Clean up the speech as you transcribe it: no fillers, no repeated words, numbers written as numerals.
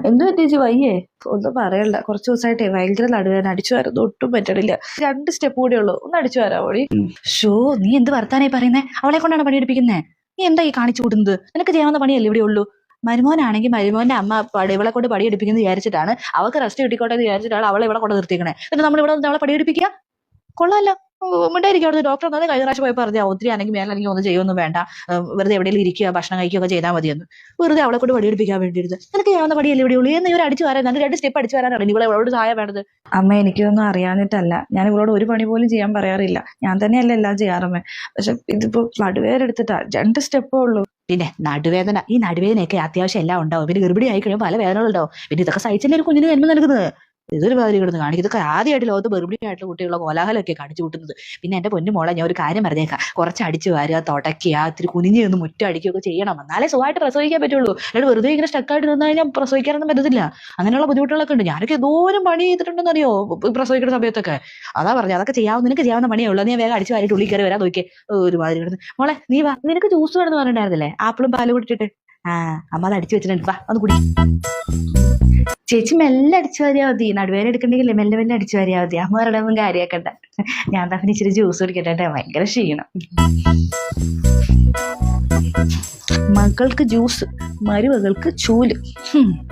എന്തു പറ്റിയേച്ചി വയ്യേ? ഒന്നും പറയണ്ട, കുറച്ച് ദിവസമായിട്ടേ ഭയങ്കര നടുവേദന, അടിച്ചു വരാൻ ഒട്ടും പറ്റണില്ല. 2 സ്റ്റെപ്പ് കൂടെ ഉള്ളൂ, ഒന്ന് അടിച്ചു വരാമോ? ഷോ, നീ എന്ത് വർത്താനായി പറയുന്നേ? അവളെ കൊണ്ടാണ് പണിയെടുപ്പിക്കുന്നേ? നീ എന്താ ഈ കാണിച്ചു കൂടുന്നത്? നിനക്ക് ചെയ്യാവുന്ന പണിയല്ലേ ഇവിടെ ഉള്ളൂ. മരുമോനാണെങ്കിൽ മരുമോന്റെ അമ്മ ഇവളെ കൊണ്ട് പണിയെടുപ്പിക്കുന്നത് വിചാരിച്ചിട്ടാണ്, അവൾക്ക് റെസ്റ്റ് കിട്ടിക്കോട്ടെ എന്ന് വിചാരിച്ചിട്ടാണ് അവളെ ഇവിടെ കൊണ്ട് നിർത്തിക്കണേ. എന്നിട്ട് നമ്മൾ ഇവിടെ അവളെ പണിയെടുപ്പിക്കുക? കൊള്ളാമല്ലോ. ഉണ്ടായിരിക്കും. അവിടെ ഡോക്ടർ വന്നത് കഴിഞ്ഞ പ്രാവശ്യം പോയി പറഞ്ഞാൽ ഒത്തിരി ആണെങ്കിൽ മേലാണെങ്കിൽ ഒന്നും ചെയ്യൊന്നും വേണ്ട, വെറുതെ എവിടെയെങ്കിലും ഇരിക്കുക, ഭക്ഷണം കഴിക്കുകയൊക്കെ ചെയ്താൽ മതിയെന്ന്. വെറുതെ അവളെ കൊണ്ട് പണിയെടുപ്പിക്കാൻ വേണ്ടിയിരുന്നത്. നിനക്ക് ചെയ്യാവുന്ന പണിയല്ലേ ഇവിടെ ഉള്ളൂ. എന്ന് ഇവർ അടിച്ചു വരാൻ 2 സ്റ്റെപ്പ് അടിച്ചു വരാനാണ് ഇവിടെ ഇവളോട് സഹായം വേണ്ടത്. അമ്മ, എനിക്കൊന്നും അറിയാഞ്ഞിട്ടല്ല, ഞാൻ ഇവളോട് ഒരു പണി പോലും ചെയ്യാൻ പറയാറില്ല. ഞാൻ തന്നെയല്ല എല്ലാം ചെയ്യാറമ്മേ. പക്ഷെ ഇതിപ്പോ നടുവേദന എടുത്തിട്ടാ, 2 സ്റ്റെപ്പേ ഉള്ളൂ. പിന്നെ നടുവേദന, ഈ നടുവേദനയൊക്കെ അത്യാവശ്യം എല്ലാം ഉണ്ടാവും. പിന്നെ ഗർഭിണി ആയി കഴിയുമ്പോൾ പല വേദനകളുണ്ടാവും. പിന്നെ ഇതൊക്കെ സഹിച്ചല്ലേ ഒരു കുഞ്ഞിന് ജന്മം നൽകുന്നത്. ഇതൊരു മാതിരി കിടന്ന് കാണിക്കും. ഇതൊക്കെ ആദ്യമായിട്ട് ലോകത്ത് ഗർഭിണിയായിട്ടുള്ള കുട്ടികളുടെ കോലാഹലമൊക്കെ കാണിച്ചു കൂട്ടുന്നത്. പിന്നെ എന്റെ പൊന്നു മോളെ, ഞാൻ ഒരു കാര്യം പറഞ്ഞേക്കാം, കുറച്ച് അടിച്ചു വാരുക, തുടയ്ക്കുക, ഇത്തിരി കുനിഞ്ഞ് നിന്ന് മുറ്റം അടിക്കുകയൊക്കെ ചെയ്യണം. എന്നാലേ സുഖമായിട്ട് പ്രസവിക്കാൻ പറ്റുള്ളൂ. അല്ലാണ്ട് വെറുതെ ഇങ്ങനെ സ്റ്റക്കായിട്ട് നിന്ന് കഴിഞ്ഞാൽ പ്രസവിക്കാനൊന്നും പറ്റത്തില്ല. അങ്ങനെയുള്ള ബുദ്ധിമുട്ടുകളൊക്കെ ഉണ്ട്. ഞാനൊക്കെ എന്തോരം പണി ചെയ്തിട്ടുണ്ടെന്ന് അറിയോ പ്രസവിക്കുന്ന സമയത്തൊക്കെ. അതാ പറഞ്ഞത്, അതൊക്കെ നിനക്ക് ചെയ്യാവുന്ന പണിയേ ഉള്ളൂ. നീ വേഗം അടിച്ചു വാരിട്ട് ഉള്ളിൽ കയറി വരാൻ നോക്കിയേ. ഒരുമാതിരി കിടന്ന്. മോളെ നീ വാ, നിനക്ക് ജ്യൂസ് വേണമെന്ന് പറഞ്ഞിട്ടുണ്ടായിരുന്നില്ലേ? ആപ്പിളും പാലും കൂടിച്ചിട്ട്. അമ്മ അത് അടിച്ചു വെച്ചിട്ടുണ്ട്, വാ ഒന്ന് കുടി. ചേച്ചി മെല്ലെ അടിച്ചു വാരിയാൽ മതി. നടുവേദന എടുക്കണ്ടെങ്കിൽ മെല്ലെ മെല്ലെ അടിച്ചു വാരിയാൽ മതി. അമ്മ പറയണതൊന്നും കാര്യമാക്കണ്ട. ഞാൻ തന്നെ ഇച്ചിരി ജ്യൂസ് കുടിക്കട്ടെ, ഭയങ്കര ക്ഷീണം. മകൾക്ക് ജ്യൂസ്, മരുമകൾക്ക് ചൂല്.